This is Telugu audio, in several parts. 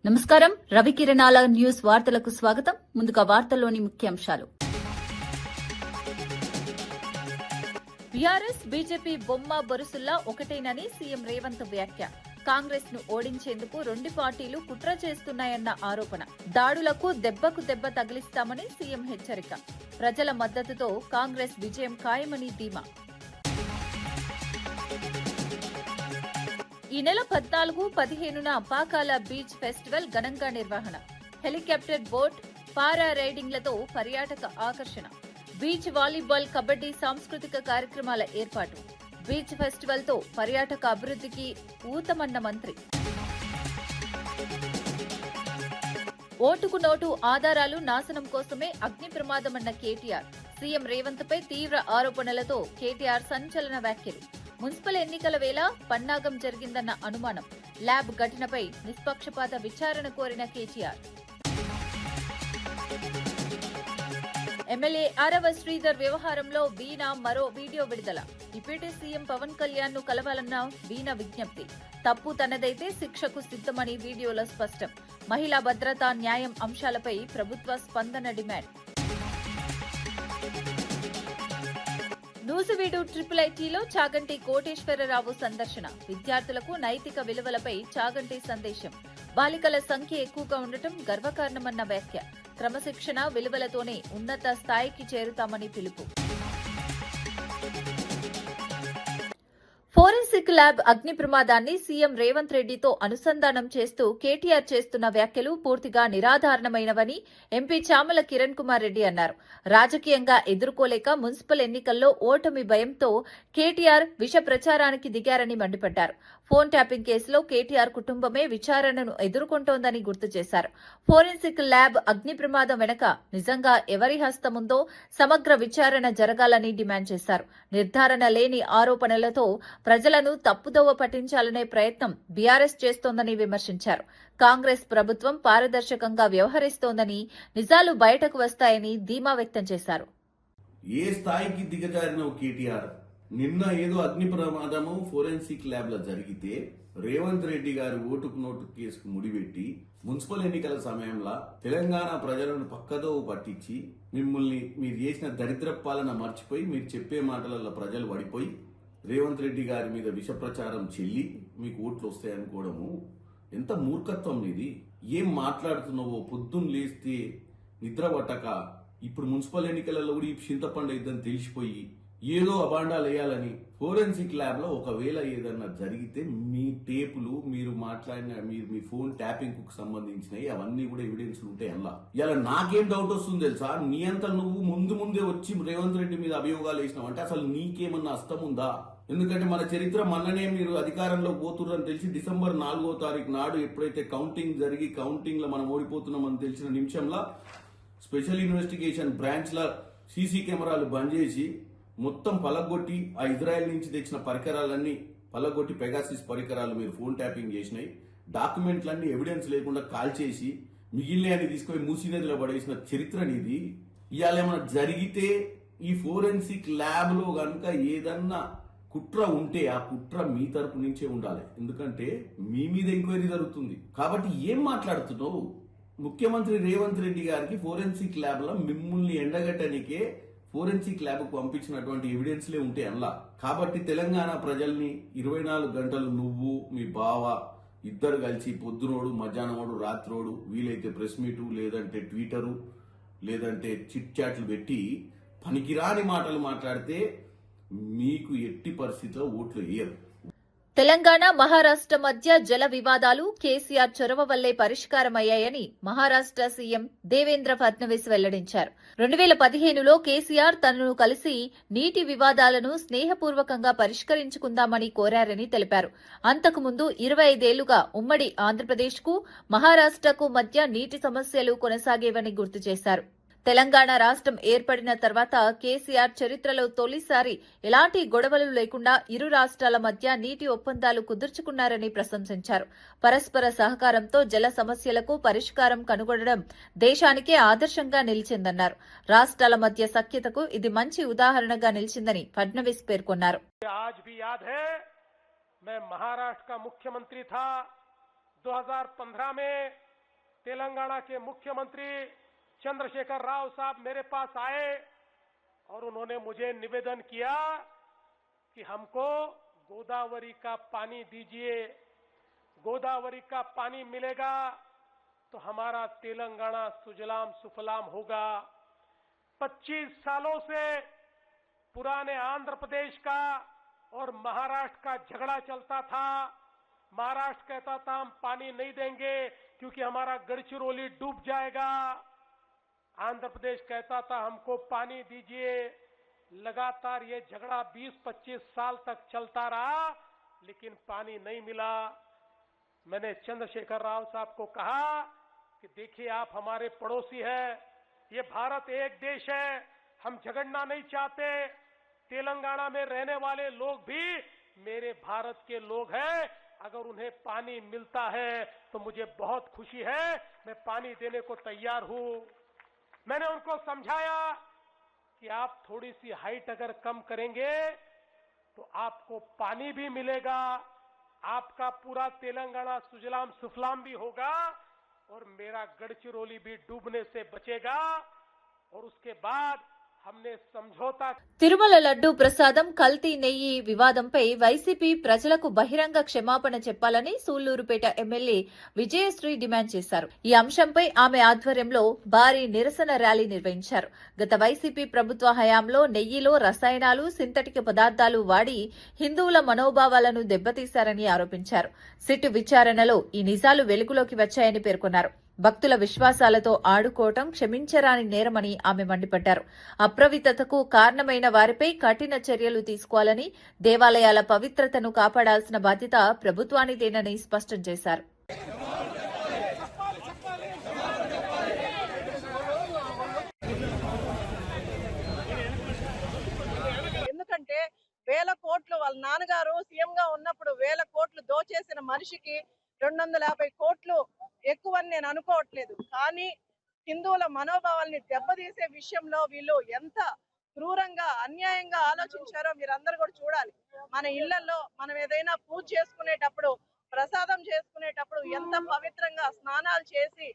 నమస్కారం. రవికిరణాల న్యూస్ వార్తలకు స్వాగతం. ముందుగా వార్తల్లోని ముఖ్యాంశాలు. బీఆర్ఎస్ బీజేపీ బొమ్మ బొరుసుల్లా ఒకటేనని సీఎం రేవంత్ వ్యాఖ్య. కాంగ్రెస్ ను ఓడించేందుకు రెండు పార్టీలు కుట్ర చేస్తున్నాయన్న ఆరోపణ. దాడులకు దెబ్బకు దెబ్బ తగిలిస్తామని సీఎం హెచ్చరిక. ప్రజల మద్దతుతో కాంగ్రెస్ విజయం ఖాయమని ధీమా. ఈ నెల 14-15న పాకాల బీచ్ ఫెస్టివల్ ఘనంగా నిర్వహణ. హెలికాప్టర్ బోట్, పారా రైడింగ్లతో పర్యాటక ఆకర్షణ. బీచ్ వాలీబాల్, కబడ్డీ సాంస్కృతిక కార్యక్రమాల ఏర్పాటు. బీచ్ ఫెస్టివల్ తో పర్యాటక అభివృద్ధికి ఊతమన్న మంత్రి. ఓటుకు నోటు ఆధారాలు నాశనం కోసమే అగ్ని ప్రమాదమన్న కేటీఆర్. సీఎం రేవంత్ పై తీవ్ర ఆరోపణలతో కేటీఆర్ సంచలన వ్యాఖ్యలు. మున్సిపల్ ఎన్నికల వేళ పన్నాగం జరిగిందన్న అనుమానం. ల్యాబ్ ఘటనపై నిష్పక్షపాత విచారణ కోరిన కేటీఆర్. ఎమ్మెల్యే ఆరవ శ్రీధర్ వ్యవహారంలో వీణా మరో వీడియో విడుదల. డిప్యూటీ సీఎం పవన్ కళ్యాణ్ ను కలవాలన్న వీణా విజ్ఞప్తి. తప్పు తనదైతే శిక్షకు సిద్ధమని వీడియోలో స్పష్టం. మహిళా భద్రత, న్యాయం అంశాలపై ప్రభుత్వ స్పందన డిమాండ్. నూజివీడు ఐఐటీలో చాగంటి కోటేశ్వరరావు సందర్శన. విద్యార్థులకు నైతిక విలువలపై చాగంటి సందేశం. బాలికల సంఖ్య ఎక్కువగా ఉండటం గర్వకారణమన్న వ్యాఖ్య. క్రమశిక్షణ విలువలతోనే ఉన్నత స్థాయికి చేరుతామని పిలుపు. ఫోరెన్సిక్ ల్యాబ్ అగ్ని ప్రమాదాన్ని సీఎం రేవంత్ రెడ్డితో అనుసంధానం చేస్తూ కేటీఆర్ చేస్తున్న వ్యాఖ్యలు పూర్తిగా నిరాధారణమైనవని ఎంపీ చామల కిరణ్ కుమార్ రెడ్డి అన్నారు. రాజకీయంగా ఎదుర్కోలేక మున్సిపల్ ఎన్నికల్లో ఓటమి భయంతో కేటీఆర్ విష ప్రచారానికి దిగారని మండిపడ్డారు. ఫోన్ ట్యాపింగ్ కేసులో కేటీఆర్ కుటుంబమే విచారణను ఎదుర్కొంటోందని గుర్తు చేశారు. ఫోరెన్సిక్ ల్యాబ్ అగ్ని ప్రమాదం వెనక నిజంగా ఎవరి హస్తముందో సమగ్ర విచారణ జరగాలని డిమాండ్ చేశారు. నిర్ధారణ లేని ఆరోపణలతో ప్రజలను తప్పుదోవ పట్టించాలనే ప్రయత్నం బీఆర్ఎస్ చేస్తోందని విమర్శించారు. కాంగ్రెస్ ప్రభుత్వం పారదర్శకంగా వ్యవహరిస్తోందని, నిజాలు బయటకు వస్తాయని ధీమా వ్యక్తం చేశారు. ఏ స్థాయికి దిగజారిన కేటీఆర్ నిన్న ఏదో అగ్ని ప్రమాదము ఫోరెన్సిక్ ల్యాబ్ లో జరిగితే రేవంత్ రెడ్డి గారి ఓటుకు నోటు కేసుకు ముడిపెట్టి మున్సిపల్ ఎన్నికల సమయంలో తెలంగాణ ప్రజలను పక్కదో పట్టించి మిమ్మల్ని మీరు చేసిన దరిద్ర పాలన మర్చిపోయి మీరు చెప్పే మాటలలో ప్రజలు పడిపోయి రేవంత్ రెడ్డి గారి మీద విష ప్రచారం చెల్లి మీకు ఓట్లు వస్తాయనుకోవడము ఎంత మూర్ఖత్వం ఇది. ఏం మాట్లాడుతున్నావో పొద్దున్న లేస్తే నిద్ర పట్టక ఇప్పుడు మున్సిపల్ ఎన్నికలలో కూడా ఈ చింతపండు ఇద్దని తెలిసిపోయి ఏదో అబాండాలు వేయాలని ఫోరెన్సిక్ ల్యాబ్ లో ఒకవేళ ఏదన్నా జరిగితే మీ టేపులు మీరు మాట్లాడిన మీ ఫోన్ ట్యాపింగ్ కు సంబంధించినవి అవన్నీ కూడా ఎవిడెన్స్ ఉంటాయి. అలా ఇలా నాకేం డౌట్ వస్తుంది తెలుసా, నీ అంతా నువ్వు ముందే వచ్చి రేవంత్ రెడ్డి మీద అభియోగాలు వేసినావు అంటే అసలు నీకేమన్నా అస్తం ఉందా? ఎందుకంటే మన చరిత్ర మొన్ననే మీరు అధికారంలో పోతున్నారని తెలిసి December 4వ తారీఖు నాడు ఎప్పుడైతే కౌంటింగ్ జరిగి కౌంటింగ్ లో మనం ఓడిపోతున్నామని తెలిసిన నిమిషంలో స్పెషల్ ఇన్వెస్టిగేషన్ బ్రాంచ్ ల సీసీ కెమెరాలు బంద్ చేసి మొత్తం పలగొట్టి ఆ ఇజ్రాయెల్ నుంచి తెచ్చిన పరికరాలన్నీ పలగొట్టి పెగాసిస్ పరికరాలు మీరు ఫోన్ ట్యాపింగ్ చేసినాయి. డాక్యుమెంట్లన్నీ ఎవిడెన్స్ లేకుండా కాల్ చేసి మిగిలినని తీసుకొని మూసినదిలో పడేసిన చరిత్ర నీది. ఇవాళ ఏమైనా జరిగితే ఈ ఫోరెన్సిక్ ల్యాబ్ లో గనుక ఏదన్నా కుట్ర ఉంటే ఆ కుట్ర మీ తరపు నుంచే ఉండాలి. ఎందుకంటే మీ మీద ఎంక్వైరీ జరుగుతుంది కాబట్టి ఏం మాట్లాడుతున్నావు? ముఖ్యమంత్రి రేవంత్ రెడ్డి గారికి ఫోరెన్సిక్ ల్యాబ్ లో మిమ్మల్ని ఎండగట్టనికే ఫోరెన్సిక్ ల్యాబ్ కు పంపించినటువంటి ఎవిడెన్స్లే ఉంటాయి అలా. కాబట్టి తెలంగాణ ప్రజల్ని 24 గంటలు నువ్వు మీ బావ ఇద్దరు కలిసి పొద్దునోడు మధ్యాహ్నమోడు రాత్రోడు వీలైతే ప్రెస్ మీటు లేదంటే ట్విట్టరు లేదంటే చిట్ చాట్లు పెట్టి పనికిరాని మాటలు మాట్లాడితే మీకు ఎట్టి పరిస్థితిలో ఓట్లు వేయరు. తెలంగాణ, మహారాష్ట్ర మధ్య జల వివాదాలు కేసీఆర్ చొరవ వల్లే పరిష్కారమయ్యాయని మహారాష్ట్ర సీఎం దేవేంద్ర ఫడ్నవీస్ వెల్లడించారు. 2015లో కేసీఆర్ తనను కలిసి నీటి వివాదాలను స్నేహపూర్వకంగా పరిష్కరించుకుందామని కోరారని తెలిపారు. అంతకుముందు 25 ఏళ్లుగా ఉమ్మడి ఆంధ్రప్రదేశ్కు, మహారాష్ట్రకు మధ్య నీటి సమస్యలు కొనసాగేవని గుర్తు చేశారు. తెలంగాణ రాష్ట్రం ఏర్పడిన తర్వాత కేసీఆర్ చరిత్రలో తొలిసారి ఎలాంటి గొడవలు లేకుండా ఇరు రాష్ట్రాల మధ్య నీటి ఒప్పందాలు కుదుర్చుకున్నారని ప్రశంసించారు. పరస్పర సహకారంతో జల సమస్యలకు పరిష్కారం కనుగొనడం దేశానికే ఆదర్శంగా నిలిచిందన్నారు. రాష్ట్రాల మధ్య సఖ్యతకు ఇది మంచి ఉదాహరణగా నిలిచిందని ఫడ్నవీస్ పేర్కొన్నారు. मैं महाराष्ट्र का मुख्यमंत्री था 2015 में तेलंगाना के मुख्यमंत्री चंद्रशेखर राव साहब मेरे पास आए और उन्होंने मुझे निवेदन किया कि हमको गोदावरी का पानी दीजिए, गोदावरी का पानी मिलेगा तो हमारा तेलंगाना सुजलाम सुफलाम होगा। 25 सालों से पुराने आंध्र प्रदेश का और महाराष्ट्र का झगड़ा चलता था। महाराष्ट्र कहता था हम पानी नहीं देंगे क्योंकि हमारा गढ़चिरौली डूब जाएगा। आंध्र प्रदेश कहता था हमको पानी दीजिए। लगातार ये झगड़ा 20-25 साल तक चलता रहा, लेकिन पानी नहीं मिला। मैंने चंद्रशेखर राव साहब को कहा कि देखिए आप हमारे पड़ोसी हैं, ये भारत एक देश है, हम झगड़ना नहीं चाहते। तेलंगाना में रहने वाले लोग भी मेरे भारत के लोग हैं, अगर उन्हें पानी मिलता है तो मुझे बहुत खुशी है, मैं पानी देने को तैयार हूं। मैंने उनको समझाया कि आप थोड़ी सी हाइट अगर कम करेंगे तो आपको पानी भी मिलेगा, आपका पूरा तेलंगाना सुजलाम सुफलाम भी होगा और मेरा गढ़चिरौली भी डूबने से बचेगा। और उसके बाद हमने समझौता। తిరుమల లడ్డూ ప్రసాదం కల్తీ నెయ్యి వివాదంపై వైసీపీ ప్రజలకు బహిరంగ క్షమాపణ చెప్పాలని సూళ్లూరుపేట ఎమ్మెల్యే విజయశ్రీ డిమాండ్ చేశారు. ఈ అంశంపై ఆమె ఆధ్వర్యంలో భారీ నిరసన ర్యాలీ నిర్వహించారు. గత వైసీపీ ప్రభుత్వ హయాంలో నెయ్యిలో రసాయనాలు, సింథటిక్ పదార్థాలు వాడి హిందువుల మనోభావాలను దెబ్బతీశారని ఆరోపించారు. సిట్ విచారణలో ఈ నిజాలు వెలుగులోకి వచ్చాయని పేర్కొన్నారు. భక్తుల విశ్వాసాలతో ఆడుకోవటం క్షమించరాని నేరమని ఆమె మండిపడ్డారు. అప్రవిత్తతకు కారణమైన వారిపై కఠిన చర్యలు తీసుకోవాలని, దేవాలయాల పవిత్రతను కాపాడాల్సిన బాధ్యత ప్రభుత్వానిదేనని స్పష్టం చేశారు. ఎందుకంటే వేల కోట్లు వాళ్ళ నాన్నగారు సీఎంగా ఉన్నప్పుడు వేల కోట్లు దోచేసిన మనిషికి 250 కోట్లు ఎక్కువని నేను అనుకోవట్లేదు. కానీ హిందువుల మనోభావాల్ని దెబ్బతీసే విషయంలో వీళ్ళు ఎంత క్రూరంగా అన్యాయంగా ఆలోచించారో మీరందరూ కూడా చూడాలి. మన ఇళ్లలో మనం ఏదైనా పూజ చేసుకునేటప్పుడు, ప్రసాదం చేసుకునేటప్పుడు ఎంత పవిత్రంగా స్నానాలు చేసి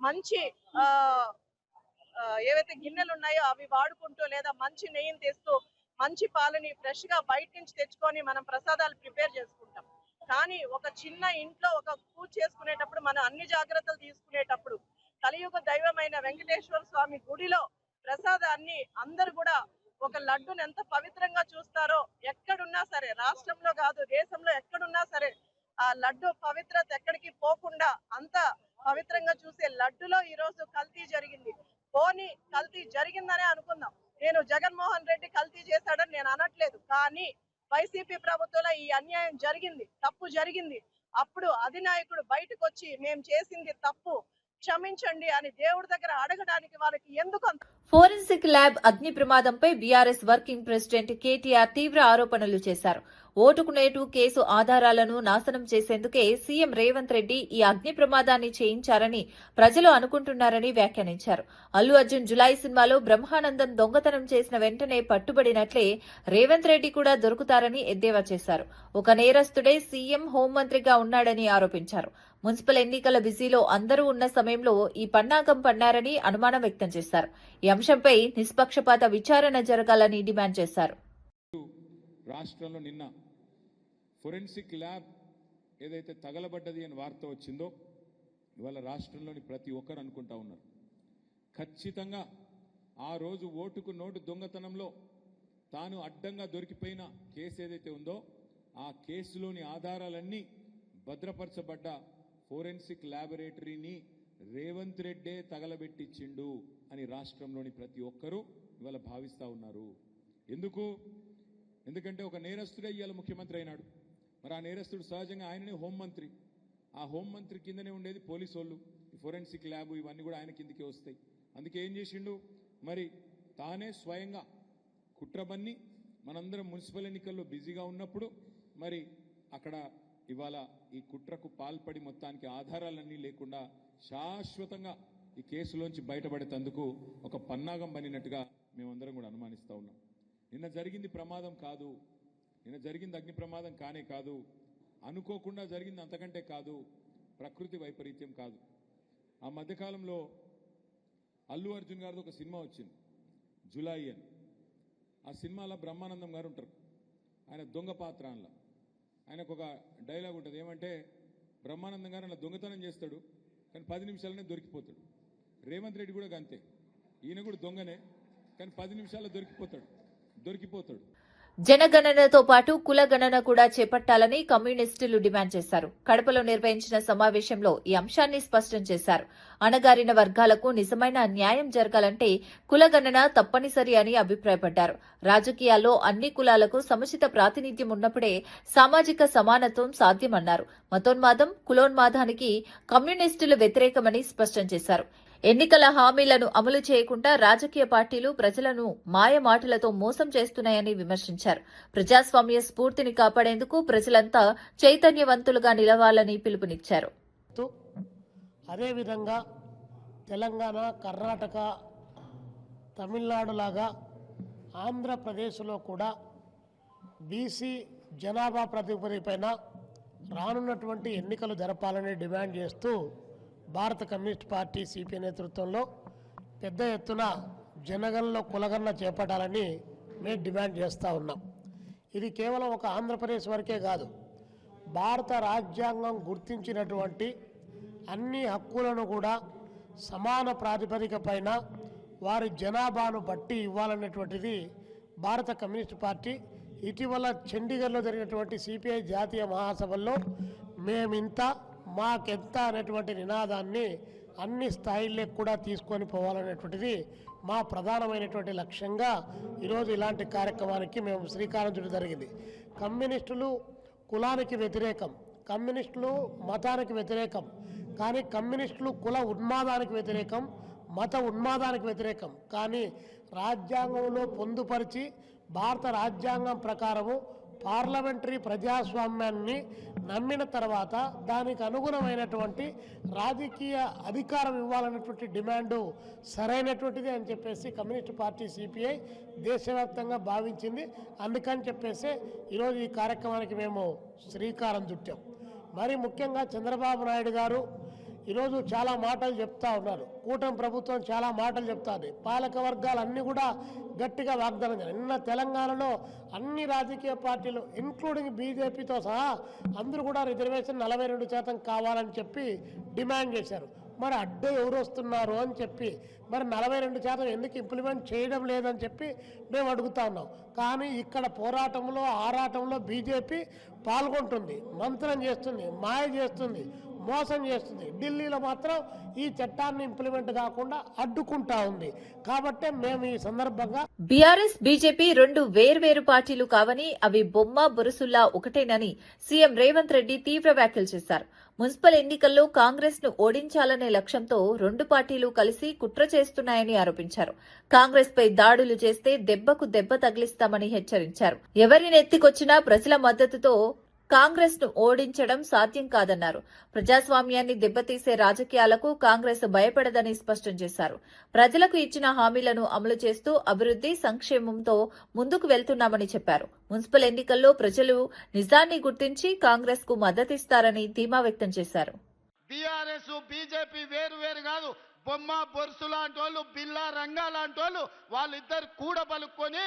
మంచి ఏవైతే గిన్నెలు ఉన్నాయో అవి వాడుకుంటూ, లేదా మంచి నెయ్యిని తెస్తూ, మంచి పాలని ఫ్రెష్ గా బయట నుంచి తెచ్చుకొని మనం ప్రసాదాలు ప్రిపేర్ చేసుకుంటాం. కానీ ఒక చిన్న ఇంట్లో ఒక పూజ చేసుకునేటప్పుడు మనం అన్ని జాగ్రత్తలు తీసుకునేటప్పుడు కలియుగ దైవమైన వెంకటేశ్వర స్వామి గుడిలో ప్రసాదాన్ని అందరూ కూడా ఒక లడ్డును ఎంత పవిత్రంగా చూస్తారో, ఎక్కడున్నా సరే, రాష్ట్రంలో కాదు దేశంలో ఎక్కడున్నా సరే ఆ లడ్డు పవిత్రత ఎక్కడికి పోకుండా అంత పవిత్రంగా చూసే లడ్డులో ఈ రోజు కల్తీ జరిగింది. పోనీ కల్తీ జరిగిందనే అనుకుందాం. నేను జగన్మోహన్ రెడ్డి కల్తీ చేశాడని నేను అనట్లేదు. కానీ వైసీపీ ప్రభుత్వంలో ఈ అన్యాయం జరిగింది, తప్పు జరిగింది. అప్పుడు అధినాయకుడు బయటకు వచ్చి మేము చేసింది తప్పు, క్షమించండి అని దేవుడి దగ్గర అడగడానికి వారికి ఎందుకు అంత. ఫోరెన్సిక్ ల్యాబ్ అగ్ని ప్రమాదంపై బీఆర్ఎస్ వర్కింగ్ ప్రెసిడెంట్ కేటీఆర్ తీవ్ర ఆరోపణలు చేశారు. ఓటుకు నేటు కేసు ఆధారాలను నాశనం చేసేందుకే సీఎం రేవంత్ రెడ్డి ఈ అగ్ని ప్రమాదాన్ని చేయించారని ప్రజలు అనుకుంటున్నారని వ్యాఖ్యానించారు. అల్లు అర్జున్ జులై సినిమాలో బ్రహ్మానందం దొంగతనం చేసిన వెంటనే పట్టుబడినట్లే రేవంత్ రెడ్డి కూడా దొరుకుతారని ఎద్దేవా చేశారు. ఒక నేరస్తుడే సీఎం హోంమంత్రిగా ఉన్నాడని ఆరోపించారు. మున్సిపల్ ఎన్నికల బిజీలో అందరూ ఉన్న సమయంలో ఈ పన్నాగం పన్నారని అనుమానం వ్యక్తం చేశారు. ఈ అంశంపై నిష్పక్షపాత విచారణ జరగాలని డిమాండ్ చేశారు. రాష్ట్రంలో నిన్న ఫోరెన్సిక్ ల్యాబ్ ఏదైతే తగలబడ్డది అని వార్త వచ్చిందో, ఇవాళ రాష్ట్రంలోని ప్రతి ఒక్కరు అనుకుంటా ఉన్నారు ఖచ్చితంగా ఆ రోజు ఓటుకు నోటు దొంగతనంలో తాను అడ్డంగా దొరికిపోయిన కేసు ఏదైతే ఉందో ఆ కేసులోని ఆధారాలన్నీ భద్రపరచబడ్డ ఫోరెన్సిక్ ల్యాబొరేటరీని రేవంత్ రెడ్డే తగలబెట్టించిండు అని రాష్ట్రంలోని ప్రతి ఒక్కరూ ఇవాళ భావిస్తూ ఉన్నారు. ఎందుకంటే ఒక నేరస్తుడే ఇవాళ ముఖ్యమంత్రి అయినాడు. మరి ఆ నేరస్తుడు సహజంగా ఆయననే హోంమంత్రి. ఆ హోంమంత్రి కిందనే ఉండేది పోలీసు వాళ్ళు. ఈ ఫోరెన్సిక్ ల్యాబ్ ఇవన్నీ కూడా ఆయన కిందకే వస్తాయి. అందుకే ఏం చేసిండు, మరి తానే స్వయంగా కుట్రబన్ని మనందరం మున్సిపల్ ఎన్నికల్లో బిజీగా ఉన్నప్పుడు మరి అక్కడ ఇవాళ ఈ కుట్రకు పాల్పడి మొత్తానికి ఆధారాలన్నీ లేకుండా శాశ్వతంగా ఈ కేసులోంచి బయటపడేందుకు ఒక పన్నాగం పనినట్టుగా మేమందరం కూడా అనుమానిస్తూ ఉన్నాం. నిన్న జరిగింది ప్రమాదం కాదు, నిన్న జరిగింది అగ్ని ప్రమాదం కానే కాదు, అనుకోకుండా జరిగింది అంతకంటే కాదు, ప్రకృతి వైపరీత్యం కాదు. ఆ మధ్యకాలంలో అల్లు అర్జున్ గారిది ఒక సినిమా వచ్చింది, జులాయి అని. ఆ సినిమాలో బ్రహ్మానందం గారు ఉంటారు, ఆయన దొంగ పాత్ర. అందులో ఆయనకు ఒక డైలాగ్ ఉంటుంది, ఏమంటే బ్రహ్మానందం గారు అలా దొంగతనం చేస్తాడు కానీ 10 నిమిషాలనే దొరికిపోతాడు. రేవంత్ రెడ్డి కూడా అంతే, ఈయన కూడా దొంగనే కానీ 10 నిమిషాల్లో దొరికిపోతాడు. జనగణనతో పాటు కులగణన కూడా చేపట్టాలని కమ్యూనిస్టులు డిమాండ్ చేశారు. కడపలో నిర్వహించిన సమావేశంలో ఈ అంశాన్ని స్పష్టం చేశారు. అణగారిన వర్గాలకు నిజమైన న్యాయం జరగాలంటే కులగణన తప్పనిసరి అని అభిప్రాయపడ్డారు. రాజకీయాల్లో అన్ని కులాలకు సముచిత ప్రాతినిధ్యం ఉన్నప్పుడే సామాజిక సమానత్వం సాధ్యమన్నారు. మతోన్మాదం, కులోన్మాదానికి కమ్యూనిస్టులు వ్యతిరేకమని స్పష్టం చేశారు. ఎన్నికల హామీలను అమలు చేయకుండా రాజకీయ పార్టీలు ప్రజలను మాయ మాటలతో మోసం చేస్తున్నాయని విమర్శించారు. ప్రజాస్వామ్య స్ఫూర్తిని కాపాడేందుకు ప్రజలంతా చైతన్యవంతులుగా నిలవాలని పిలుపునిచ్చారు. అదేవిధంగా తెలంగాణ, కర్ణాటక, తమిళనాడు లాగా ఆంధ్రప్రదేశ్లో కూడా బీసీ జనాభా ప్రాతిపదికపైన రానున్నటువంటి ఎన్నికలు జరపాలని డిమాండ్ చేస్తూ భారత కమ్యూనిస్ట్ పార్టీ సిపిఐ నేతృత్వంలో పెద్ద ఎత్తున జనగణనలో కులగణన చేపట్టాలని మేము డిమాండ్ చేస్తూ ఉన్నాం. ఇది కేవలం ఒక ఆంధ్రప్రదేశ్ వరకే కాదు, భారత రాజ్యాంగం గుర్తించినటువంటి అన్ని హక్కులను కూడా సమాన ప్రాతిపదిక పైన వారి జనాభాను బట్టి ఇవ్వాలనేటువంటిది భారత కమ్యూనిస్ట్ పార్టీ ఇటీవల చండీగఢ్లో జరిగినటువంటి సిపిఐ జాతీయ మహాసభల్లో మేమింత మాకెంత అనేటువంటి నినాదాన్ని అన్ని స్థాయిలకు కూడా తీసుకొని పోవాలనేటువంటిది మా ప్రధానమైనటువంటి లక్ష్యంగా ఈరోజు ఇలాంటి కార్యక్రమానికి మేము శ్రీకారం చుట్టడం జరిగింది. కమ్యూనిస్టులు కులానికి వ్యతిరేకం, కమ్యూనిస్టులు మతానికి వ్యతిరేకం, కానీ కమ్యూనిస్టులు కుల ఉన్మాదానికి వ్యతిరేకం, మత ఉన్మాదానికి వ్యతిరేకం. కానీ రాజ్యాంగంలో పొందుపరిచి భారత రాజ్యాంగం ప్రకారము పార్లమెంటరీ ప్రజాస్వామ్యాన్ని నమ్మిన తర్వాత దానికి అనుగుణమైనటువంటి రాజకీయ అధికారం ఇవ్వాలనేటువంటి డిమాండు సరైనటువంటిది అని చెప్పేసి కమ్యూనిస్ట్ పార్టీ సిపిఐ దేశవ్యాప్తంగా భావించింది. అందుకని చెప్పేసి ఈరోజు ఈ కార్యక్రమానికి మేము శ్రీకారం చుట్టాం. మరి ముఖ్యంగా చంద్రబాబు నాయుడు గారు ఈరోజు చాలా మాటలు చెప్తా ఉన్నారు. కూటమి ప్రభుత్వం చాలా మాటలు చెప్తాది. పాలక వర్గాలన్నీ కూడా గట్టిగా వాగ్దానం చేయాలి. నిన్న తెలంగాణలో అన్ని రాజకీయ పార్టీలు ఇంక్లూడింగ్ బీజేపీతో సహా అందరూ కూడా రిజర్వేషన్ 42% కావాలని చెప్పి డిమాండ్ చేశారు. మరి అడ్డు ఎవరు వస్తున్నారు అని చెప్పి మరి 42% ఎందుకు ఇంప్లిమెంట్ చేయడం లేదని చెప్పి మేము అడుగుతా ఉన్నాం. కానీ ఇక్కడ పోరాటంలో ఆరాటంలో బీజేపీ పాల్గొంటుంది, మంత్రం చేస్తుంది, మాయ చేస్తుంది, మోసం చేస్తుంది. ఢిల్లీలో మాత్రం ఈ చట్టాన్ని ఇంప్లిమెంట్ కాకుండా అడ్డుకుంటా ఉంది. కాబట్టి మేము ఈ సందర్భంగా బీఆర్ఎస్, బీజేపీ రెండు వేర్వేరు పార్టీలు కావని అవి బొమ్మ బొరుసుల్లా ఒకటేనని సీఎం రేవంత్ రెడ్డి తీవ్ర వ్యాఖ్యలు చేశారు. మున్సిపల్ ఎన్నికల్లో కాంగ్రెస్ ను ఓడించాలనే లక్ష్యంతో రెండు పార్టీలు కలిసి కుట్ర చేస్తున్నాయని ఆరోపించారు. కాంగ్రెస్ పై దాడులు చేస్తే దెబ్బకు దెబ్బ తగిలిస్తామని హెచ్చరించారు. ఎవరిని ఎత్తికొచ్చినా ప్రజల మద్దతుతో కాంగ్రెస్ ను ఓడించడం సాధ్యం కాదన్నారు. ప్రజాస్వామ్యాన్ని దెబ్బతీసే రాజకీయాలకు కాంగ్రెస్ భయపడదని స్పష్టం చేశారు. ప్రజలకు ఇచ్చిన హామీలను అమలు చేస్తూ అభివృద్ది, సంక్షేమంతో ముందుకు వెళ్తున్నామని చెప్పారు. మున్సిపల్ ఎన్నికల్లో ప్రజలు నిజాన్ని గుర్తించి కాంగ్రెస్ కు మద్దతిస్తారని ధీమా వ్యక్తం చేశారు. బీఆర్ఎస్, బీజేపీ వేరు కాదు, బొమ్మ బొరుసు లాంటి వాళ్ళు, బిల్లా రంగా లాంటి వాళ్ళు, వాళ్ళిద్దరు కూడబలుక్కొని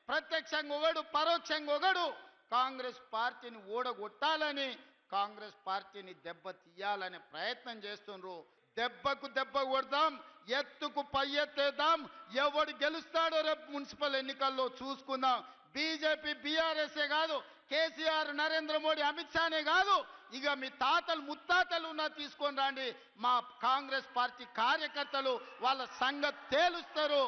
ప్రత్యక్షంగా ఒకడు, పరోక్షంగా ఒకడు కాంగ్రెస్ పార్టీని ఓడగొట్టాలని, కాంగ్రెస్ పార్టీని దెబ్బ తీయాలనే ప్రయత్నం చేస్తున్నారు. దెబ్బకు దెబ్బ కొడదాం, ఎత్తుకు పై ఎత్తేద్దాం. ఎవడు గెలుస్తాడో రేపు మున్సిపల్ ఎన్నికల్లో చూసుకుందాం. బీజేపీ, బీఆర్ఎస్ఏ కాదు, కేసీఆర్, నరేంద్ర మోడీ, అమిత్ షానే కాదు, ఇక మీ తాతలు ముత్తాతలు ఉన్నా తీసుకొని రండి. మా కాంగ్రెస్ పార్టీ కార్యకర్తలు వాళ్ళ సంగతి తేలుస్తారు.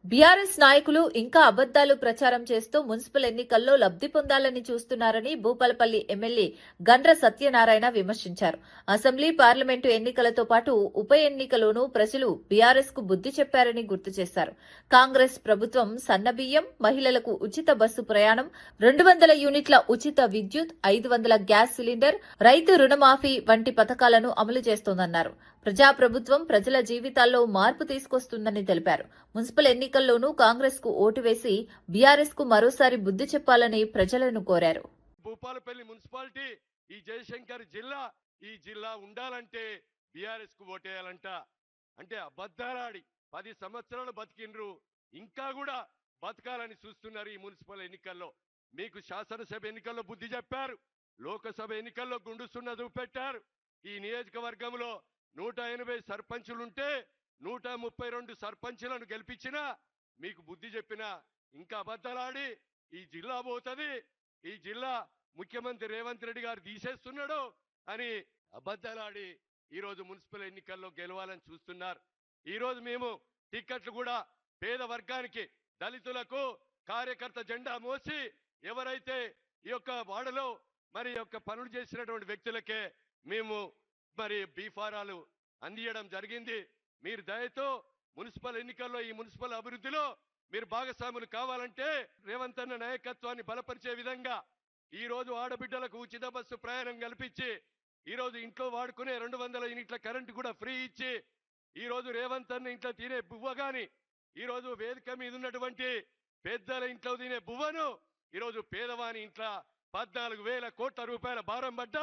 బీఆర్ఎస్ నాయకులు ఇంకా అబద్దాలు ప్రచారం చేస్తూ మున్సిపల్ ఎన్నికల్లో లబ్ది పొందాలని చూస్తున్నారని భూపాలపల్లి ఎమ్మెల్యే గండ్ర సత్యనారాయణ విమర్శించారు. అసెంబ్లీ, పార్లమెంటు ఎన్నికలతో పాటు ఉప ఎన్నికలోనూ ప్రజలు బీఆర్ఎస్ కు బుద్ది చెప్పారని గుర్తు చేశారు. కాంగ్రెస్ ప్రభుత్వం సన్నబియ్యం, మహిళలకు ఉచిత బస్సు ప్రయాణం, 200 యూనిట్ల ఉచిత విద్యుత్, 500 గ్యాస్ సిలిండర్, రైతు రుణమాఫీ వంటి పథకాలను అమలు చేస్తోందన్నారు. ప్రజాప్రభుత్వం ప్రజల జీవితాల్లో మార్పు తీసుకొస్తుందని తెలిపారు. మున్సిపల్ ఎన్నికల్లోనూ కాంగ్రెస్ కు ఓటు వేసి బీఆర్ఎస్ కు మరోసారి బుద్ధి చెప్పాలని ప్రజలను కోరారు. భూపాలపల్లి మున్సిపాలిటీ ఈ జయశంకర్ జిల్లా, ఈ జిల్లా ఉండాలంటే బీఆర్ఎస్ కు ఓటేయాలంట. అంటే అబద్ధాలాడి 10 సంవత్సరాలు బతికిండ్రు, ఇంకా కూడా బతకాలని చూస్తున్నారు. ఈ మున్సిపల్ ఎన్నికల్లో మీకు శాసనసభ ఎన్నికల్లో బుద్ధి చెప్పారు, లోకసభ ఎన్నికల్లో గుండు సున్న చూపెట్టారు. ఈ నియోజకవర్గంలో 180 సర్పంచులుంటే 132 సర్పంచులను గెలిపించినా మీకు బుద్ధి చెప్పినా ఇంకా అబద్ధాలాడి ఈ జిల్లా పోతుంది, ఈ జిల్లా ముఖ్యమంత్రి రేవంత్ రెడ్డి గారు తీసేస్తున్నాడు అని అబద్ధాలాడి ఈరోజు మున్సిపల్ ఎన్నికల్లో గెలవాలని చూస్తున్నారు. ఈరోజు మేము టిక్కెట్లు కూడా పేద వర్గానికి, దళితులకు, కార్యకర్త జెండా మోసి ఎవరైతే ఈ యొక్క వాడలో మరి యొక్క పనులు చేసినటువంటి వ్యక్తులకే మేము మరి బీఫారాలు అందియడం జరిగింది. మీరు దయతో మున్సిపల్ ఎన్నికల్లో ఈ మున్సిపల్ అభివృద్ధిలో మీరు భాగస్వాములు కావాలంటే రేవంత్ అన్న నాయకత్వాన్ని బలపరిచే విధంగా ఈ రోజు ఆడబిడ్డలకు ఉచిత బస్సు ప్రయాణం కల్పించి, ఈ రోజు ఇంట్లో వాడుకునే 200 యూనిట్ల కరెంటు కూడా ఫ్రీ ఇచ్చి, ఈ రోజు రేవంత్ అన్న ఇంట్లో తినే బువ్వ గాని, ఈ రోజు వేదిక మీద ఉన్నటువంటి పెద్దల ఇంట్లో తినే బువ్వను ఈరోజు పేదవాని ఇంట్లో 14,000 కోట్ల రూపాయల భారం పడ్డ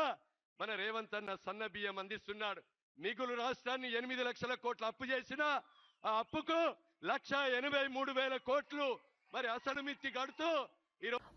మన రేవంత్ అన్న సన్న బియ్యం అందిస్తున్నాడు. మిగులు రాష్ట్రాన్ని 8 లక్షల కోట్ల అప్పు చేసిన ఆ అప్పుకు 1,83,000 కోట్లు మరి అసలు మిత్తి కడుతూ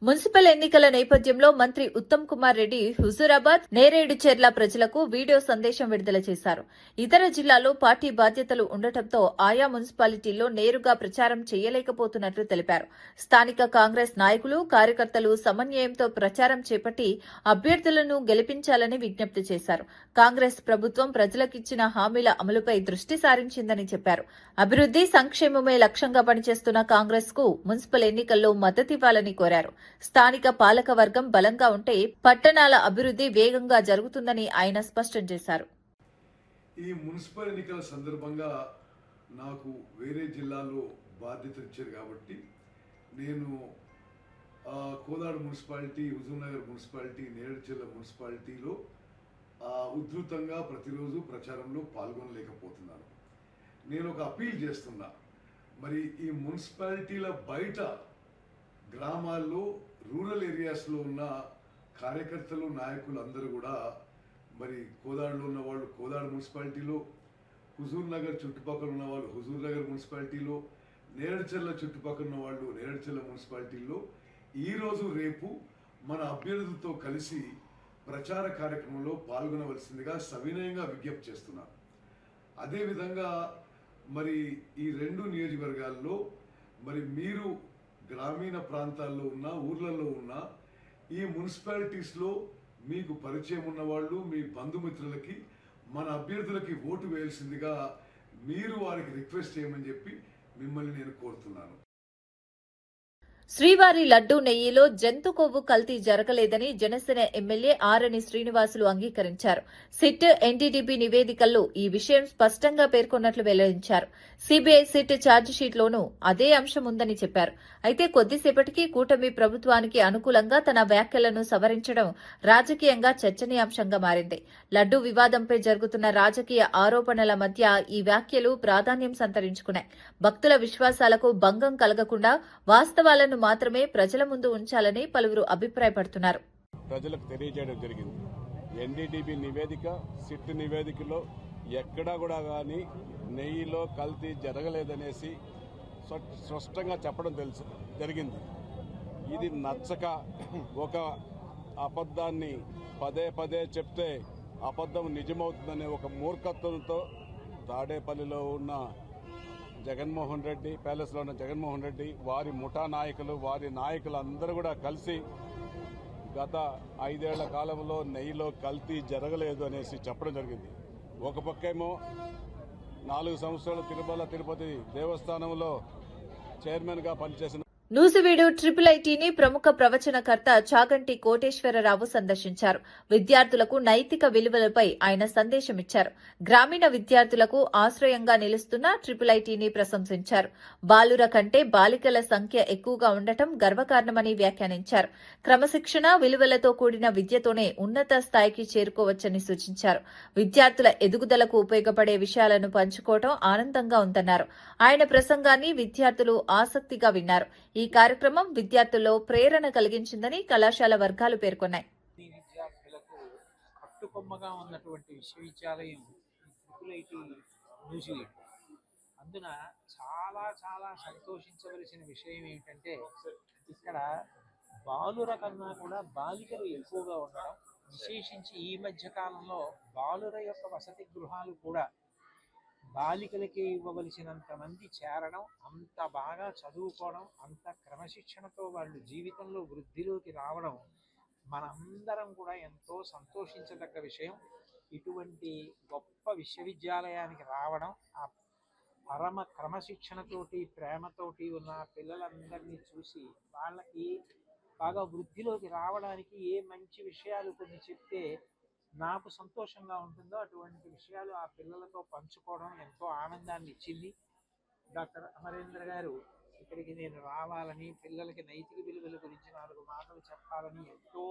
మున్సిపల్ ఎన్నికల నేపథ్యంలో మంత్రి ఉత్తమ్ కుమార్ రెడ్డి హుజూరాబాద్, నేరేడుచెర్ల ప్రజలకు వీడియో సందేశం విడుదల చేశారు. ఇతర జిల్లాల్లో పార్టీ బాధ్యతలు ఉండటంతో ఆయా మున్సిపాలిటీల్లో నేరుగా ప్రచారం చేయలేకపోతున్నట్లు తెలిపారు. స్థానిక కాంగ్రెస్ నాయకులు, కార్యకర్తలు సమన్వయంతో ప్రచారం చేపట్టి అభ్యర్థులను గెలిపించాలని విజ్ఞప్తి చేశారు. కాంగ్రెస్ ప్రభుత్వం ప్రజలకిచ్చిన హామీల అమలుపై దృష్టి సారించిందని చెప్పారు. అభివృద్ది, సంక్షేమమే లక్ష్యంగా పనిచేస్తున్న కాంగ్రెస్ కు మున్సిపల్ ఎన్నికల్లో మద్దతివ్వాలని కోరారు. స్థానిక పాలక వర్గం బలంగా ఉంటే పట్టణాల అభివృద్ధి వేగంగా జరుగుతుందని ఆయన స్పష్టం చేశారు. ఈ మున్సిపల్ ఎన్నికల సందర్భంగా నాకు వేరే జిల్లాలో బాధ్యత ఇచ్చారు కాబట్టి నేను కోదాడ మున్సిపాలిటీ, హుజూర్నగర్ మున్సిపాలిటీ, నేరేడుచెర్ల మున్సిపాలిటీలో ఉధృతంగా ప్రతిరోజు ప్రచారంలో పాల్గొనలేకపోతున్నాను. నేను ఒక అపీల్ చేస్తున్నా, మరి ఈ మున్సిపాలిటీల బయట గ్రామాల్లో, రూరల్ ఏరియాస్లో ఉన్న కార్యకర్తలు, నాయకులు అందరూ కూడా మరి కోదాడలో ఉన్న వాళ్ళు కోదాడ మున్సిపాలిటీలో, హుజూర్ నగర్ చుట్టుపక్కల ఉన్న వాళ్ళు హుజూర్ నగర్ మున్సిపాలిటీలో, నేరేడుచెర్ల చుట్టుపక్కల ఉన్న వాళ్ళు నేరేడుచెర్ల మున్సిపాలిటీలో ఈరోజు రేపు మన అభ్యర్థులతో కలిసి ప్రచార కార్యక్రమంలో పాల్గొనవలసిందిగా సవినయంగా విజ్ఞప్తి చేస్తున్నాను. అదేవిధంగా మరి ఈ 2 నియోజకవర్గాల్లో మరి మీరు గ్రామీణ ప్రాంతాల్లో ఉన్న, ఊర్లలో ఉన్న ఈ మున్సిపాలిటీస్లో మీకు పరిచయం ఉన్న వాళ్ళు, మీ బంధుమిత్రులకి మన అభ్యర్థులకి ఓటు వేయాల్సిందిగా మీరు వారికి రిక్వెస్ట్ చేయమని చెప్పి మిమ్మల్ని నేను కోరుతున్నాను. శ్రీవారి లడ్డూ నెయ్యిలో జంతు కొవ్వు కల్తీ జరగలేదని జనసేన ఎమ్మెల్యే ఆరణి శ్రీనివాసులు అంగీకరించారు. సిట్, ఎన్డీడీబీ నివేదికల్లో ఈ విషయం స్పష్టంగా పేర్కొన్నట్లు వెల్లడించారు. సీబీఐ సిట్ ఛార్జిషీట్లోనూ అదే అంశం ఉందని చెప్పారు. అయితే కొద్దిసేపటికి కూటమి ప్రభుత్వానికి అనుకూలంగా తన వ్యాఖ్యలను సవరించడం రాజకీయంగా చర్చనీయాంశంగా మారింది. లడ్డూ వివాదంపై జరుగుతున్న రాజకీయ ఆరోపణల మధ్య ఈ వ్యాఖ్యలు ప్రాధాన్యం సంతరించుకున్నాయి. భక్తుల విశ్వాసాలకు భంగం కలగకుండా వాస్తవాలను మాత్రమే ప్రజల ముందు ఉంచాలని పలువురు అభిప్రాయపడుతున్నారు. ప్రజలకు తెలియజేయడం జరిగింది. ఎన్డీడీబీ నివేదిక, సిట్ నివేదికలో ఎక్కడా కూడా కానీ నెయ్యిలో కల్తీ జరగలేదనేసి స్పష్టంగా చెప్పడం జరిగింది. ఇది నచ్చక ఒక అబద్ధాన్ని పదే చెప్తే అబద్ధం నిజమవుతుందనే ఒక మూర్ఖత్వంతో తాడేపల్లిలో ఉన్న జగన్మోహన్ రెడ్డి, ప్యాలెస్లో ఉన్న జగన్మోహన్ రెడ్డి, వారి ముఠా నాయకులు, వారి నాయకులందరూ కూడా కలిసి గత 5 ఏళ్ల కాలంలో నెయ్యిలో కల్తీ జరగలేదు అనేసి చెప్పడం జరిగింది. ఒక పక్కేమో 4 సంవత్సరాలు తిరుమల తిరుపతి దేవస్థానంలో చైర్మన్గా పనిచేసిన నూజివీడు ఐఐటీని ప్రముఖ ప్రవచనకర్త చాగంటి కోటేశ్వరరావు సందర్శించారు. విద్యార్థులకు నైతిక విలువలపై ఆయన సందేశమిచ్చారు. గ్రామీణ విద్యార్థులకు ఆశ్రయంగా నిలుస్తున్న ఐఐటీని ప్రశంసించారు. బాలుర కంటే బాలికల సంఖ్య ఎక్కువగా ఉండటం గర్వకారణమని వ్యాఖ్యానించారు. క్రమశిక్షణ, విలువలతో కూడిన విద్యతోనే ఉన్నత స్థాయికి చేరుకోవచ్చని సూచించారు. విద్యార్థుల ఎదుగుదలకు ఉపయోగపడే విషయాలను పంచుకోవడం ఆనందంగా ఉందన్నారు. ఆయన ప్రసంగాన్ని విద్యార్థులు ఆసక్తిగా విన్నారు. ఈ కార్యక్రమం విద్యార్థుల్లో ప్రేరణ కలిగించిందని కళాశాల వర్గాలు పేర్కొన్నాయి. విద్యార్థులకు కట్టుకొమ్మగా ఉన్నటువంటి విశ్వవిద్యాలయం ట్రిపుల్ న్యూజిలాండ్. అందున చాలా చాలా సంతోషించవలసిన విషయం ఏమిటంటే ఇక్కడ బాలుర కన్నా కూడా బాలికలు ఎక్కువగా ఉండడం, విశేషించి ఈ మధ్య కాలంలో బాలుర యొక్క వసతి గృహాలు కూడా బాలికలకి ఇవ్వవలసినంత మంది చేరడం, అంత బాగా చదువుకోవడం, అంత క్రమశిక్షణతో వాళ్ళు జీవితంలో వృద్ధిలోకి రావడం మనందరం కూడా ఎంతో సంతోషించదగ్గ విషయం. ఇటువంటి గొప్ప విశ్వవిద్యాలయానికి రావడం, ఆ పరమ క్రమశిక్షణతోటి ప్రేమతోటి ఉన్న పిల్లలందరినీ చూసి వాళ్ళకి బాగా వృద్ధిలోకి రావడానికి ఏ మంచి విషయాలు కొన్ని చెప్తే నాకు సంతోషంగా ఉంటుందో అటువంటి విషయాలు ఆ పిల్లలతో పంచుకోవడం ఎంతో ఆనందాన్ని ఇచ్చింది. డాక్టర్ అమరేంద్ర గారు ఇక్కడికి నేను రావాలని, పిల్లలకి నైతిక విలువల గురించి 4 మాటలు చెప్పాలని ఎంతో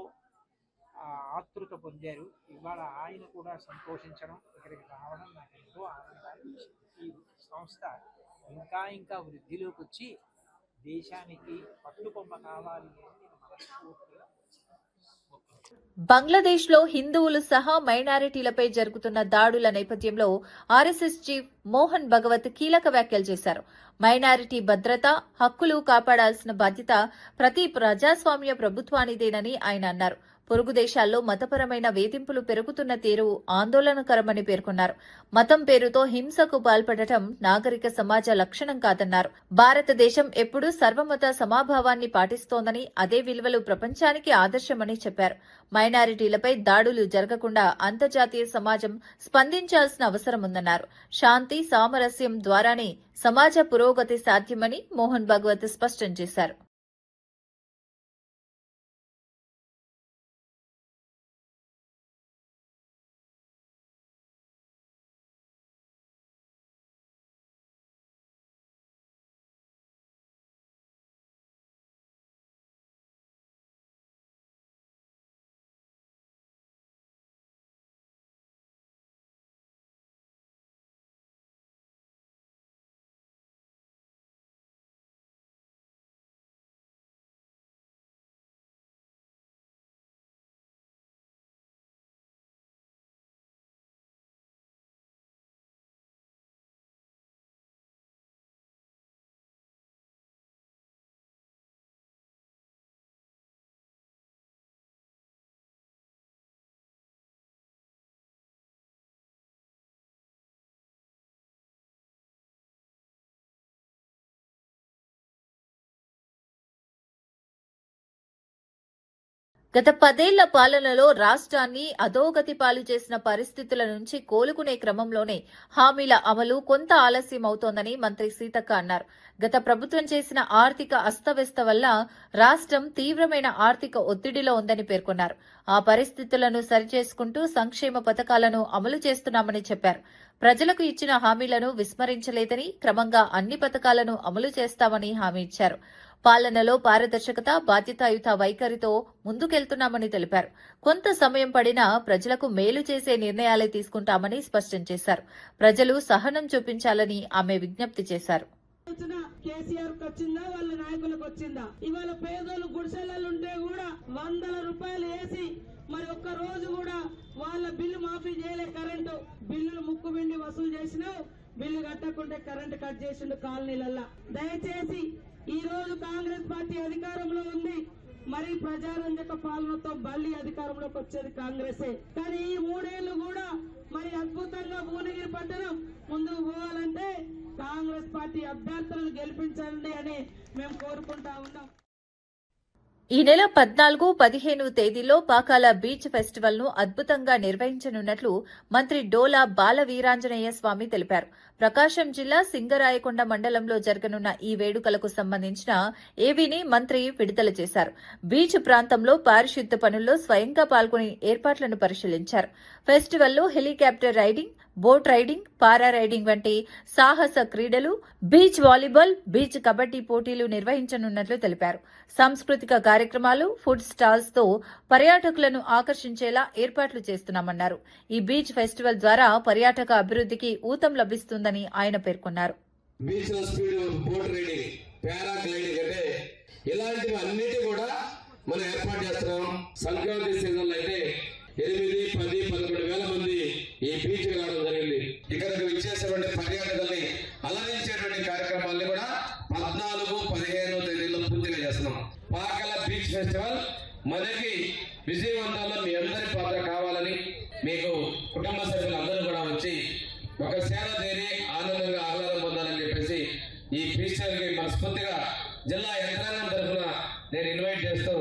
ఆతృత పొందారు. ఇవాళ ఆయన కూడా సంతోషించడం, ఇక్కడికి రావడం నాకు ఎంతో ఆనందాన్ని ఇచ్చింది. ఈ సంస్థ ఇంకా ఇంకా వృద్ధిలోకి వచ్చి దేశానికి పట్టుకొమ్మ కావాలి అని నేను మనస్ఫూర్తిగా. బంగ్లాదేశ్లో హిందువులు సహా మైనారిటీలపై జరుగుతున్న దాడుల నేపథ్యంలో ఆర్ఎస్ఎస్ చీఫ్ మోహన్ భగవత్ కీలక వ్యాఖ్యలు చేశారు. మైనారిటీ భద్రత, హక్కులు కాపాడాల్సిన బాధ్యత ప్రతి ప్రజాస్వామ్య ప్రభుత్వానిదేనని ఆయన అన్నారు. పొరుగు దేశాల్లో మతపరమైన వేధింపులు పెరుగుతున్న తీరు ఆందోళనకరమని పేర్కొన్నారు. మతం పేరుతో హింసకు పాల్పడటం నాగరిక సమాజ లక్షణం కాదన్నారు. భారతదేశం ఎప్పుడూ సర్వమత సమాభావాన్ని పాటిస్తోందని, అదే విలువలు ప్రపంచానికి ఆదర్శమని చెప్పారు. మైనారిటీలపై దాడులు జరగకుండా అంతర్జాతీయ సమాజం స్పందించాల్సిన అవసరం ఉందన్నారు. శాంతి, సామరస్యం ద్వారానే సమాజ పురోగతి సాధ్యమని మోహన్ భగవత్ స్పష్టం చేశారు. గత 10 ఏళ్ల పాలనలో రాష్ట్రాన్ని అధోగతి పాలు చేసిన పరిస్థితుల నుంచి కోలుకునే క్రమంలోనే హామీల అమలు కొంత ఆలస్యం అవుతోందని మంత్రి సీతక్క అన్నారు. గత ప్రభుత్వం చేసిన ఆర్థిక అస్తవ్యస్త వల్ల రాష్ట్రం తీవ్రమైన ఆర్థిక ఒత్తిడిలో ఉందని పేర్కొన్నారు. ఆ పరిస్థితులను సరిచేసుకుంటూ సంక్షేమ పథకాలను అమలు చేస్తున్నామని చెప్పారు. ప్రజలకు ఇచ్చిన హామీలను విస్మరించలేదని, క్రమంగా అన్ని పథకాలను అమలు చేస్తామని హామీ ఇచ్చారు. పాలనలో పారదర్శకత, బాధ్యతాయుత వైఖరితో ముందుకెళ్తున్నామని తెలిపారు. కొంత సమయం పడినా ప్రజలకు మేలు చేసే నిర్ణయాలే తీసుకుంటామని స్పష్టం చేశారు. ప్రజలు సహనం చూపించాలని ఆమె విజ్ఞప్తి చేశారు. కేసీఆర్ వచ్చిందా, వాళ్ళ నాయకులకు వచ్చిందా? ఇవాళ పేదోళ్ళు గుడిసెలలో ఉంటే కూడా 100 రూపాయలు వేసి మరి ఒక్క రోజు కూడా వాళ్ళ బిల్లు మాఫీ చేయలే. కరెంటు బిల్లులు ముక్కు పిండి వసూలు చేసినావు, బిల్లు కట్టకుంటే కరెంటు కట్ చేసిండు కాలనీలల్లా. దయచేసి ఈ రోజు కాంగ్రెస్ పార్టీ అధికారంలో ఉంది, మరి ప్రజారంజక పాలనతో మళ్ళీ అధికారంలోకి వచ్చేది కాంగ్రెసే. కానీ ఈ 3 ఏళ్లు కూడా మరి అద్భుతంగా భువనగిరి పట్టణం ముందుకు పోవాలంటే కాంగ్రెస్ పార్టీ అభ్యర్థులను గెలిపించండి అని మేము కోరుకుంటా ఉన్నాం. ఈ నెల 14, 15 తేదీల్లో పాకాల బీచ్ ఫెస్టివల్ ను అద్భుతంగా నిర్వహించనున్నట్లు మంత్రి డోలా బాల వీరాంజనేయ స్వామి తెలిపారు. ప్రకాశం జిల్లా సింగరాయకొండ మండలంలో జరగనున్న ఈ వేడుకలకు సంబంధించిన ఏవీని మంత్రి విడుదల చేశారు. బీచ్ ప్రాంతంలో పారిశుద్ధ్య పనుల్లో స్వయంగా పాల్గొని ఏర్పాట్లను పరిశీలించారు. ఫెస్టివల్లో హెలికాప్టర్ రైడింగ్, బోట్ రైడింగ్, పారా రైడింగ్ వంటి సాహస క్రీడలు, బీచ్ వాలీబాల్, బీచ్ కబడ్డీ పోటీలు నిర్వహించనున్నట్లు తెలిపారు. సాంస్కృతిక కార్యక్రమాలు, ఫుడ్ స్టాల్స్ తో పర్యాటకులను ఆకర్షించేలా ఏర్పాట్లు చేస్తున్నామన్నారు. ఈ బీచ్ ఫెస్టివల్ ద్వారా పర్యాటక అభివృద్ధికి ఊతం లభిస్తుందని ఆయన పేర్కొన్నారు. బీచ్ లో స్పీడ్ బోట్ రైడింగ్, పారాగ్లైడింగ్ అంటే ఇలాంటివి అన్నిటి కూడా మనం ఏర్పాటు చేస్తున్నాం. సంక్రాంతి సీజన్ లో అయితే 8, 10, 11 వేల మంది ఈ బీచ్ రావడం జరిగింది. ఇక్కడికి విచ్చేసేటువంటి పర్యాటకుల్ని అలరించేటువంటి కార్యక్రమాల్ని కూడా 14, 15 తేదీల్లో పూర్తిగా చేస్తున్నాం. పాకల బీచ్ ఫెస్టివల్ మనకి విజయవంతంలో మీ అందరి పాత్ర కావాలని, మీకు కుటుంబ సభ్యులందరూ కూడా వచ్చి ఒక సేవ చేరి ఆనందంగా ఆహ్లాదం పొందాలని చెప్పేసి ఈ ఫెస్టివల్కి మనస్ఫూర్తిగా జిల్లా యంత్రాంగం తరఫున నేను ఇన్వైట్ చేస్తూ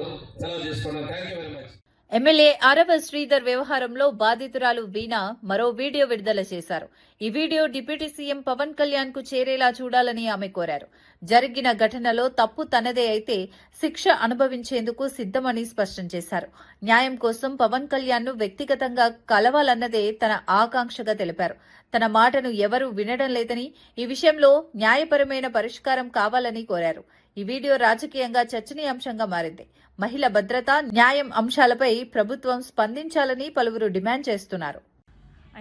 సెలవు తీసుకున్నాను. Thank you very much. MLA ఆరవ శ్రీధర్ వ్యవహారంలో బాధితురాలు వీణ మరో వీడియో విడుదల చేశారు. ఈ video deputy CM Pawan Kalyan కు చేరేలా చూడాలని ఆమె కోరారు. జరిగిన ఘటనలో తప్పు తనదే అయితే శిక్ష అనుభవించేందుకు సిద్దమని స్పష్టం చేశారు. న్యాయం కోసం పవన్ కళ్యాణ్ ను వ్యక్తిగతంగా కలవాలన్నదే తన ఆకాంక్షగా తెలిపారు. తన మాటను ఎవరూ వినడం లేదని, ఈ విషయంలో న్యాయపరమైన పరిష్కారం కావాలని కోరారు. ఈ వీడియో రాజకీయంగా చర్చనీయాంశంగా మారింది. మహిళ భద్రత, న్యాయం అంశాలపై ప్రభుత్వం స్పందించాలని పలువురు డిమాండ్ చేస్తున్నారు.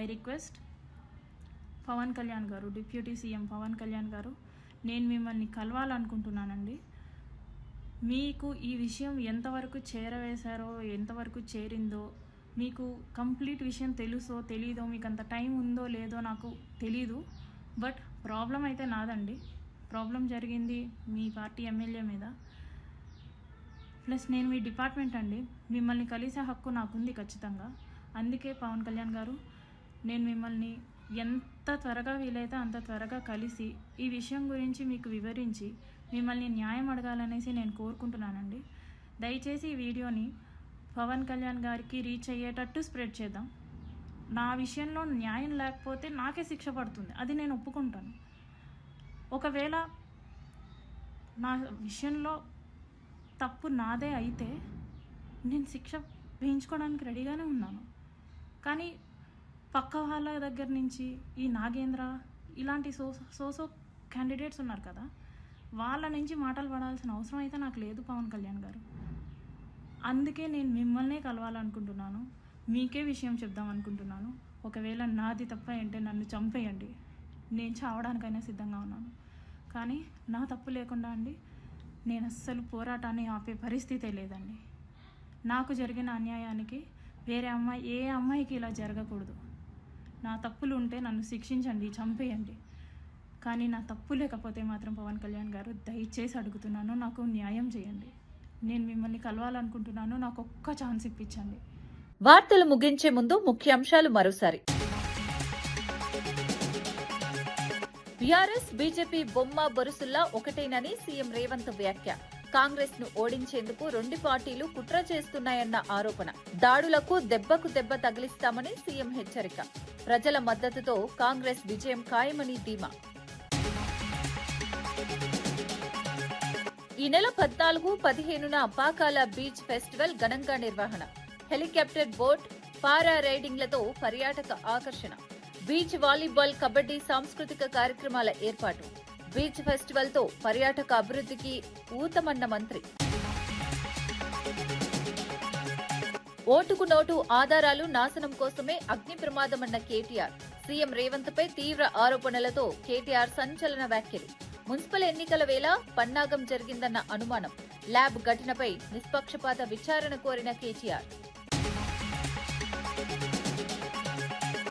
ఐ రిక్వెస్ట్ పవన్ కళ్యాణ్ గారు, డిప్యూటీ సీఎం పవన్ కళ్యాణ్ గారు, నేను మిమ్మల్ని కలవాలనుకుంటున్నానండి. మీకు ఈ విషయం ఎంతవరకు చేరవేశారో, ఎంతవరకు చేరిందో, మీకు కంప్లీట్ విషయం తెలుసో తెలీదో, మీకు అంత టైం ఉందో లేదో నాకు తెలీదు. బట్ ప్రాబ్లం అయితే నాదండి. ప్రాబ్లం జరిగింది మీ పార్టీ ఎమ్మెల్యే మీద. ప్లస్ నేను మీ డిపార్ట్మెంట్ అండి. మిమ్మల్ని కలిసే హక్కు నాకుంది ఖచ్చితంగా. అందుకే పవన్ కళ్యాణ్ గారు, నేను మిమ్మల్ని ఎంత త్వరగా వీలైతే అంత త్వరగా కలిసి ఈ విషయం గురించి మీకు వివరించి మిమ్మల్ని న్యాయం అడగాలనేసి నేను కోరుకుంటున్నానండి. దయచేసి ఈ వీడియోని పవన్ కళ్యాణ్ గారికి రీచ్ అయ్యేటట్టు స్ప్రెడ్ చేద్దాం. నా విషయంలో న్యాయం లేకపోతే నాకే శిక్ష పడుతుంది, అది నేను ఒప్పుకుంటాను. ఒకవేళ నా విషయంలో తప్పు నాదే అయితే నేను శిక్ష వేయించుకోవడానికి రెడీగానే ఉన్నాను. కానీ పక్క వాళ్ళ దగ్గర నుంచి ఈ నాగేంద్ర ఇలాంటి సోసో క్యాండిడేట్స్ ఉన్నారు కదా, వాళ్ళ నుంచి మాటలు పడాల్సిన అవసరం అయితే నాకు లేదు పవన్ కళ్యాణ్ గారు. అందుకే నేను మిమ్మల్నే కలవాలనుకుంటున్నాను, మీకే విషయం చెప్దాం అనుకుంటున్నాను. ఒకవేళ నాది తప్ప అంటే నన్ను చంపేయండి, నేను చావడానికైనా సిద్ధంగా ఉన్నాను. కానీ నా తప్పు లేకుండా అండి నేను అస్సలు పోరాటాన్ని ఆపే పరిస్థితే లేదండి. నాకు జరిగిన అన్యాయానికి వేరే అమ్మాయి, ఏ అమ్మాయికి ఇలా జరగకూడదు. నా తప్పులు ఉంటే నన్ను శిక్షించండి, చంపేయండి. కానీ నా తప్పు లేకపోతే మాత్రం పవన్ కళ్యాణ్ గారు దయచేసి అడుగుతున్నాను, నాకు న్యాయం చేయండి. నేను మిమ్మల్ని కలవాలనుకుంటున్నాను, నాకు ఒక్క ఛాన్స్ ఇప్పించండి. వార్తలు ముగించే ముందు ముఖ్యాంశాలు మరోసారి. బీఆర్ఎస్ బీజేపీ బొమ్మ బొరుసుల్లా ఒకటేనని సీఎం రేవంత్ వ్యాఖ్య. కాంగ్రెస్ ను ఓడించేందుకు రెండు పార్టీలు కుట్ర చేస్తున్నాయన్న ఆరోపణ. దాడులకు దెబ్బకు దెబ్బ తగిలిస్తామని సీఎం హెచ్చరిక. ప్రజల మద్దతుతో కాంగ్రెస్ విజయం ఖాయమని ధీమా. ఈ నెల 14, 15న పాకాల బీచ్ ఫెస్టివల్ ఘనంగా నిర్వహణ. హెలికాప్టర్ బోట్, పారా రైడింగ్లతో పర్యాటక ఆకర్షణ. బీచ్ వాలీబాల్, కబడ్డీ సాంస్కృతిక కార్యక్రమాల ఏర్పాటు. బీచ్ ఫెస్టివల్ తో పర్యాటక అభివృద్ధికి ఊతమన్న మంత్రి. ఓటుకు నోటు ఆధారాలు నాశనం కోసమే అగ్ని ప్రమాదమన్న కేటీఆర్. సీఎం రేవంత్ పై తీవ్ర ఆరోపణలతో కేటీఆర్ సంచలన వ్యాఖ్యలు. మున్సిపల్ ఎన్నికల వేళ పన్నాగం జరిగిందన్న అనుమానం. ల్యాబ్ ఘటనపై నిష్పక్షపాత విచారణ కోరిన కేటీఆర్.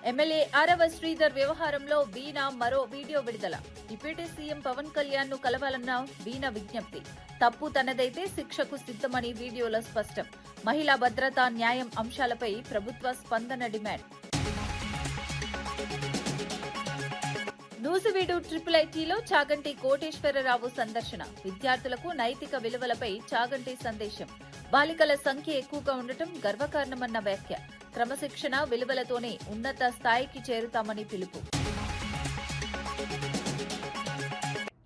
ఎమ్మెల్యే ఆరవ శ్రీధర్ వ్యవహారంలో వీణ మరో వీడియో విడుదల. డిప్యూటీ సీఎం పవన్ కళ్యాణ్ ను కలవాలన్న వీణ విజ్ఞప్తి. తప్పు తనదైతే శిక్షకు సిద్ధమని వీడియోలో స్పష్టం. మహిళా భద్రత, న్యాయం అంశాలపై ప్రభుత్వ స్పందన డిమాండ్. నూజివీడు IIITలో చాగంటి కోటేశ్వరరావు సందర్శన. విద్యార్థులకు నైతిక విలువలపై చాగంటి సందేశం. బాలికల సంఖ్య ఎక్కువగా ఉండటం గర్వకారణమన్న వ్యాఖ్య. క్రమశిక్షణ, విలువలతోనే ఉన్నత స్థాయికి చేరుతామని పిలుపు.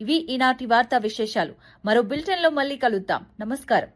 ఇవి ఈనాటి వార్తా విశేషాలు. మరో బులెటిన్లో మళ్ళీ కలుద్దాం. నమస్కారం.